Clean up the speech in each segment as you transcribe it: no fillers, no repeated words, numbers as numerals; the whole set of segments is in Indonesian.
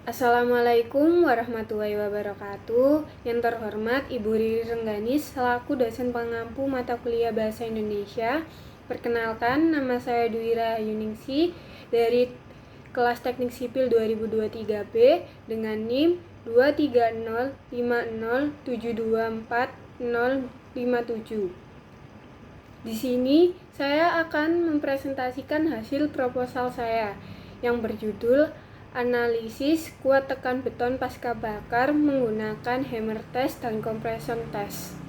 Assalamualaikum warahmatullahi wabarakatuh. Yang terhormat Ibu Riri Rengganis selaku dosen pengampu mata kuliah Bahasa Indonesia. Perkenalkan, nama saya Dwi Rahayuningsi dari kelas Teknik Sipil 2023B dengan NIM 23050724057. Di sini saya akan mempresentasikan hasil proposal saya yang berjudul Analisis kuat tekan beton pasca bakar menggunakan hammer test dan compression test.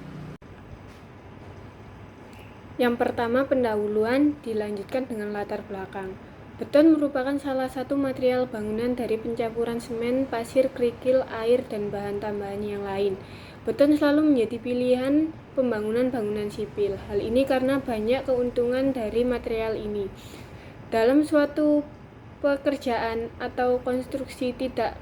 Yang pertama, pendahuluan dilanjutkan dengan latar belakang. Beton merupakan salah satu material bangunan dari pencampuran semen, pasir, kerikil, air, dan bahan tambahan yang lain. Beton selalu menjadi pilihan pembangunan bangunan sipil. Hal ini karena banyak keuntungan dari material ini. Dalam suatu pekerjaan atau konstruksi tidak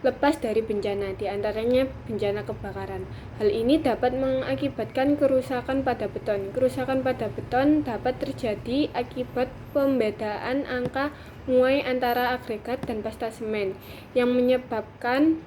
lepas dari bencana, diantaranya bencana kebakaran. Hal ini dapat mengakibatkan kerusakan pada beton. Kerusakan pada beton dapat terjadi akibat pembedaan angka muai antara agregat dan pasta semen, yang menyebabkan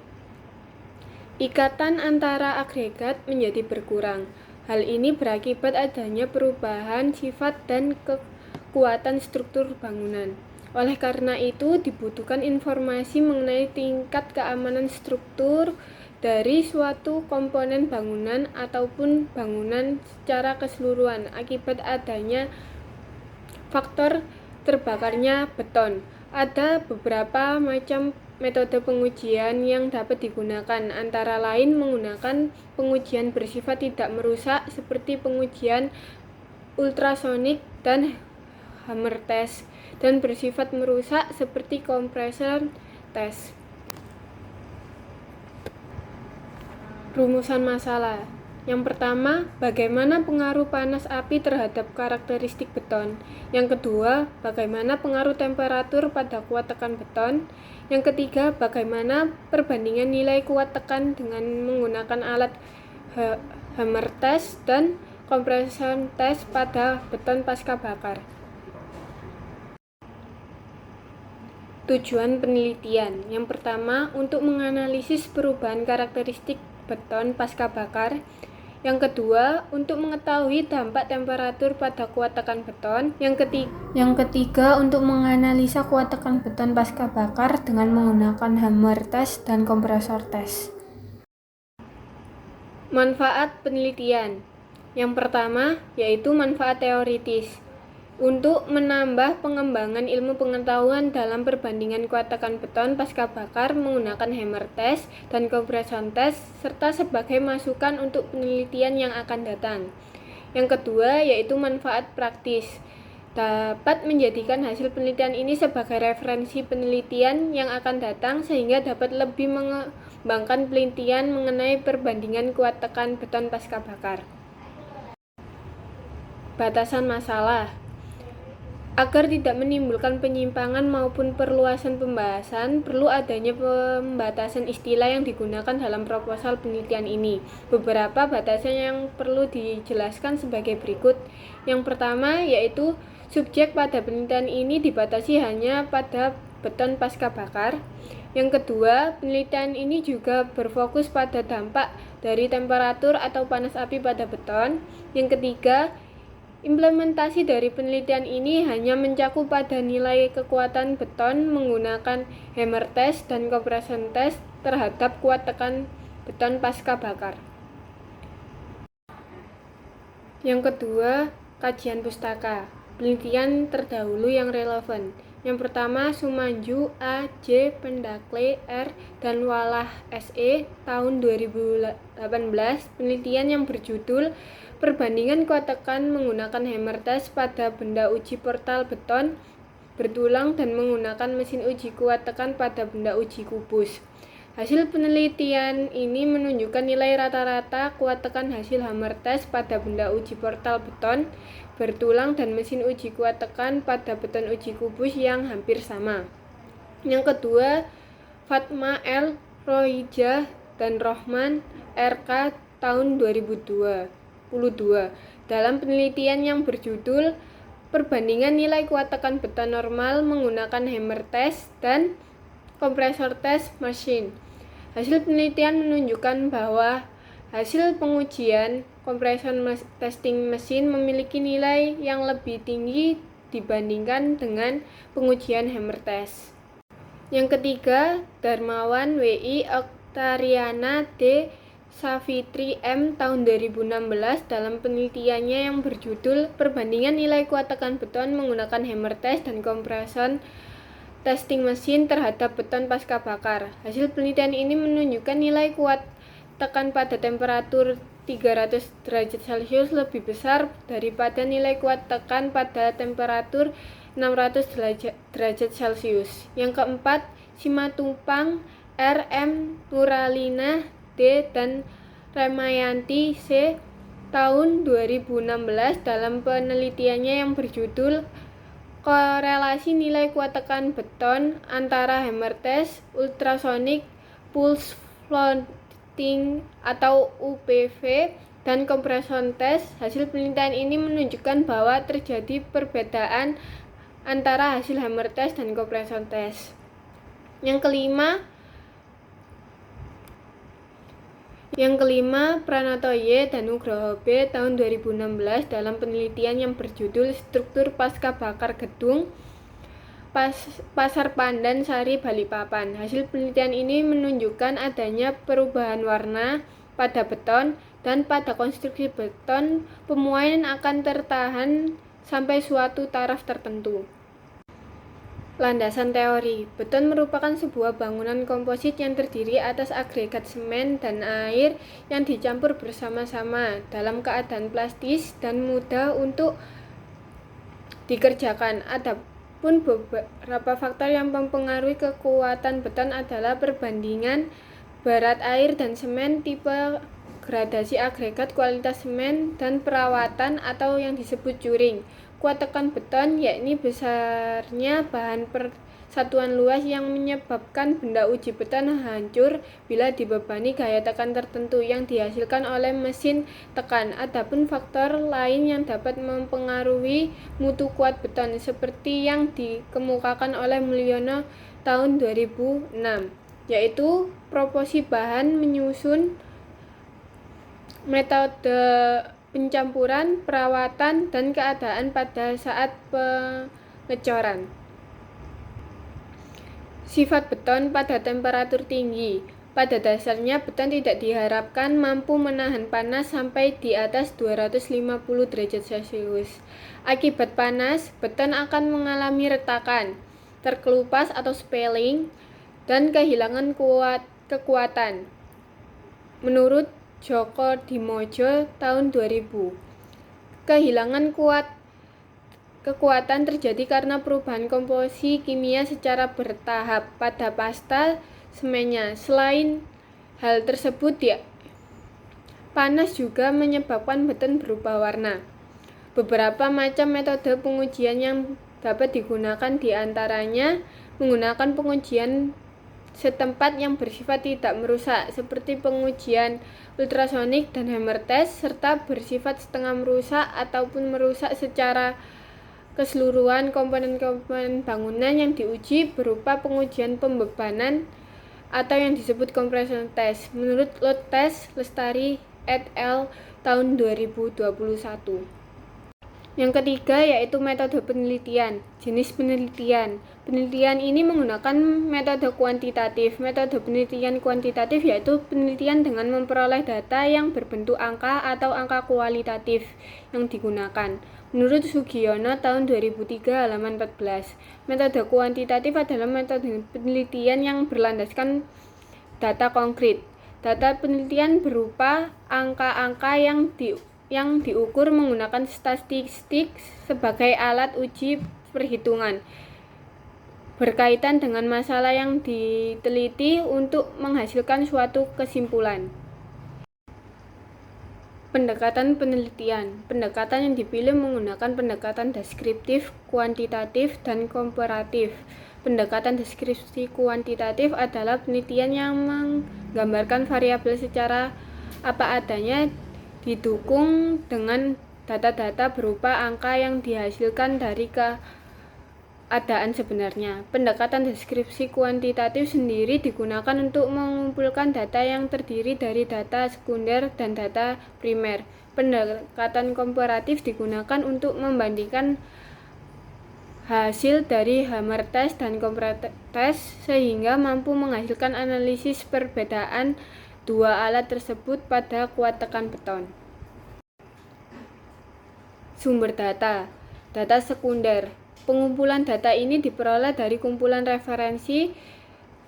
ikatan antara agregat menjadi berkurang. Hal ini berakibat adanya perubahan sifat dan kekuatan struktur bangunan. Oleh karena itu, dibutuhkan informasi mengenai tingkat keamanan struktur dari suatu komponen bangunan ataupun bangunan secara keseluruhan akibat adanya faktor terbakarnya beton. Ada beberapa macam metode pengujian yang dapat digunakan, antara lain menggunakan pengujian bersifat tidak merusak seperti pengujian ultrasonik dan hammer test, dan bersifat merusak seperti compression test. Rumusan masalah. Yang pertama, bagaimana pengaruh panas api terhadap karakteristik beton. Yang kedua, bagaimana pengaruh temperatur pada kuat tekan beton. Yang ketiga, bagaimana perbandingan nilai kuat tekan dengan menggunakan alat hammer test dan compression test pada beton pasca bakar. Tujuan penelitian. Yang pertama, untuk menganalisis perubahan karakteristik beton pasca bakar. Yang kedua, untuk mengetahui dampak temperatur pada kuat tekan beton. Yang ketiga, untuk menganalisa kuat tekan beton pasca bakar dengan menggunakan hammer test dan kompresor test. Manfaat penelitian. Yang pertama, yaitu manfaat teoritis. Untuk menambah pengembangan ilmu pengetahuan dalam perbandingan kuat tekan beton pasca bakar menggunakan hammer test dan compression test, serta sebagai masukan untuk penelitian yang akan datang. Yang kedua, yaitu manfaat praktis. Dapat menjadikan hasil penelitian ini sebagai referensi penelitian yang akan datang, sehingga dapat lebih mengembangkan penelitian mengenai perbandingan kuat tekan beton pasca bakar. Batasan masalah. Agar tidak menimbulkan penyimpangan maupun perluasan pembahasan, perlu adanya pembatasan istilah yang digunakan dalam proposal penelitian ini. Beberapa batasan yang perlu dijelaskan sebagai berikut. Yang pertama, yaitu subjek pada penelitian ini dibatasi hanya pada beton pasca bakar. Yang kedua, penelitian ini juga berfokus pada dampak dari temperatur atau panas api pada beton. Yang ketiga, implementasi dari penelitian ini hanya mencakup pada nilai kekuatan beton menggunakan hammer test dan compression test terhadap kuat tekan beton pasca bakar. Yang kedua, kajian pustaka. Penelitian terdahulu yang relevan. Yang pertama, Sumanju A. J. Pendakle R. dan Walah S.E. tahun 2018. Penelitian yang berjudul Perbandingan kuat tekan menggunakan hammer test pada benda uji portal beton bertulang dan menggunakan mesin uji kuat tekan pada benda uji kubus. Hasil penelitian ini menunjukkan nilai rata-rata kuat tekan hasil hammer test pada benda uji portal beton bertulang dan mesin uji kuat tekan pada beton uji kubus yang hampir sama. Yang kedua, Fatma L. Rohijah dan Rohman R.K. tahun 2022 dalam penelitian yang berjudul Perbandingan nilai kuat tekan beton normal menggunakan hammer test dan kompresor test machine. Hasil penelitian menunjukkan bahwa hasil pengujian kompresor testing mesin memiliki nilai yang lebih tinggi dibandingkan dengan pengujian hammer test. Yang ketiga, Darmawan W.I. Oktariana D. Savitri M. tahun 2016 dalam penelitiannya yang berjudul Perbandingan Nilai Kuat Tekan Beton Menggunakan Hammer Test dan Compression Testing Mesin terhadap beton pasca bakar. Hasil penelitian ini menunjukkan nilai kuat tekan pada temperatur 300 derajat Celcius lebih besar daripada nilai kuat tekan pada temperatur 600 derajat Celcius. Yang keempat, Simatupang R. M. Nuralina D. dan Ramayanti C. tahun 2016 dalam penelitiannya yang berjudul Korelasi Nilai Kuat Tekan Beton antara Hammer Test, Ultrasonic Pulse Flooding atau UPV, dan Compression Test. Hasil penelitian ini menunjukkan bahwa terjadi perbedaan antara hasil Hammer Test dan Compression Test. Yang kelima, Pranoto Y. dan Nugroho B. tahun 2016 dalam penelitian yang berjudul Struktur Pasca Bakar Gedung Pasar Pandan Sari Balikpapan. Hasil penelitian ini menunjukkan adanya perubahan warna pada beton dan pada konstruksi beton. Pemuaian akan tertahan sampai suatu taraf tertentu. Landasan teori. Beton merupakan sebuah bangunan komposit yang terdiri atas agregat semen dan air yang dicampur bersama-sama dalam keadaan plastis dan mudah untuk dikerjakan. Adapun beberapa faktor yang mempengaruhi kekuatan beton adalah perbandingan berat air dan semen, tipe gradasi agregat, kualitas semen, dan perawatan atau yang disebut curing. Kuat tekan beton yakni besarnya bahan persatuan luas yang menyebabkan benda uji beton hancur bila dibebani gaya tekan tertentu yang dihasilkan oleh mesin tekan. Adapun faktor lain yang dapat mempengaruhi mutu kuat beton seperti yang dikemukakan oleh Mulyono tahun 2006, yaitu proporsi bahan menyusun, metode pencampuran, perawatan, dan keadaan pada saat pengecoran. Sifat beton pada temperatur tinggi. Pada dasarnya, beton tidak diharapkan mampu menahan panas sampai di atas 250 derajat Celcius. Akibat panas, beton akan mengalami retakan, terkelupas atau spalling, dan kehilangan kekuatan. Menurut Joko Dimojo tahun 2000, kehilangan kekuatan terjadi karena perubahan komposisi kimia secara bertahap pada pasta semennya. Selain hal tersebut, panas juga menyebabkan beton berubah warna. Beberapa macam metode pengujian yang dapat digunakan diantaranya menggunakan pengujian setempat yang bersifat tidak merusak seperti pengujian ultrasonik dan hammer test, serta bersifat setengah merusak ataupun merusak secara keseluruhan komponen-komponen bangunan yang diuji berupa pengujian pembebanan atau yang disebut compression test menurut Load Test Lestari et al. Tahun 2021. Yang ketiga yaitu metode penelitian. Jenis penelitian. Penelitian ini menggunakan metode kuantitatif. Metode penelitian kuantitatif yaitu penelitian dengan memperoleh data yang berbentuk angka atau angka kualitatif yang digunakan. Menurut Sugiono tahun 2003 halaman 14. Metode kuantitatif adalah metode penelitian yang berlandaskan data konkret. Data penelitian berupa angka-angka yang diukur menggunakan statistik sebagai alat uji perhitungan berkaitan dengan masalah yang diteliti untuk menghasilkan suatu kesimpulan. Pendekatan penelitian. Pendekatan yang dipilih menggunakan pendekatan deskriptif, kuantitatif, dan komparatif. Pendekatan deskripsi kuantitatif adalah penelitian yang menggambarkan variabel secara apa adanya didukung dengan data-data berupa angka yang dihasilkan dari keadaan sebenarnya. Pendekatan deskripsi kuantitatif sendiri digunakan untuk mengumpulkan data yang terdiri dari data sekunder dan data primer. Pendekatan komparatif digunakan untuk membandingkan hasil dari Hammer test dan Compare test sehingga mampu menghasilkan analisis perbedaan dua alat tersebut pada kuat tekan beton. Sumber data. Data sekunder. Pengumpulan data ini diperoleh dari kumpulan referensi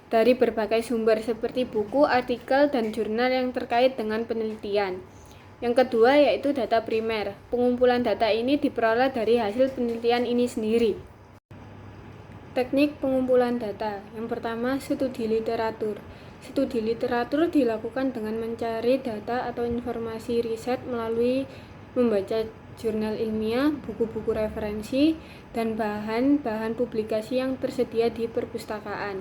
dari berbagai sumber seperti buku, artikel, dan jurnal yang terkait dengan penelitian. Yang kedua yaitu data primer. Pengumpulan data ini diperoleh dari hasil penelitian ini sendiri. Teknik pengumpulan data. Yang pertama, studi literatur. Studi literatur dilakukan dengan mencari data atau informasi riset melalui membaca jurnal ilmiah, buku-buku referensi, dan bahan-bahan publikasi yang tersedia di perpustakaan.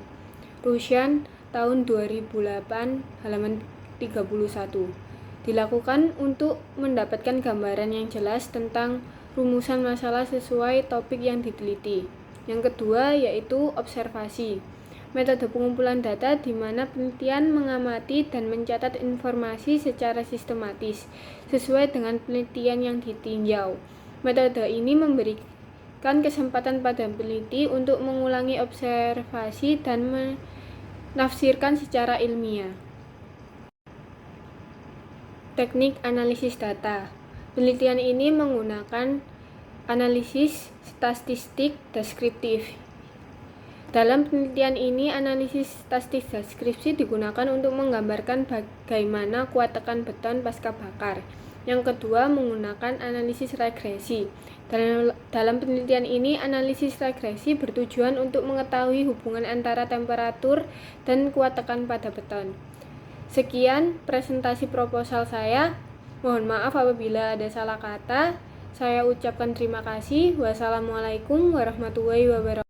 Rushan, tahun 2008, halaman 31. Dilakukan untuk mendapatkan gambaran yang jelas tentang rumusan masalah sesuai topik yang diteliti. Yang kedua yaitu observasi. Metode pengumpulan data di mana penelitian mengamati dan mencatat informasi secara sistematis sesuai dengan penelitian yang ditinjau. Metode ini memberikan kesempatan pada peneliti untuk mengulangi observasi dan menafsirkan secara ilmiah. Teknik analisis data. Penelitian ini menggunakan analisis statistik deskriptif. Dalam penelitian ini, analisis statistik deskripsi digunakan untuk menggambarkan bagaimana kuat tekan beton pasca bakar. Yang kedua, menggunakan analisis regresi. Dalam penelitian ini, analisis regresi bertujuan untuk mengetahui hubungan antara temperatur dan kuat tekan pada beton. Sekian presentasi proposal saya. Mohon maaf apabila ada salah kata. Saya ucapkan terima kasih. Wassalamualaikum warahmatullahi wabarakatuh.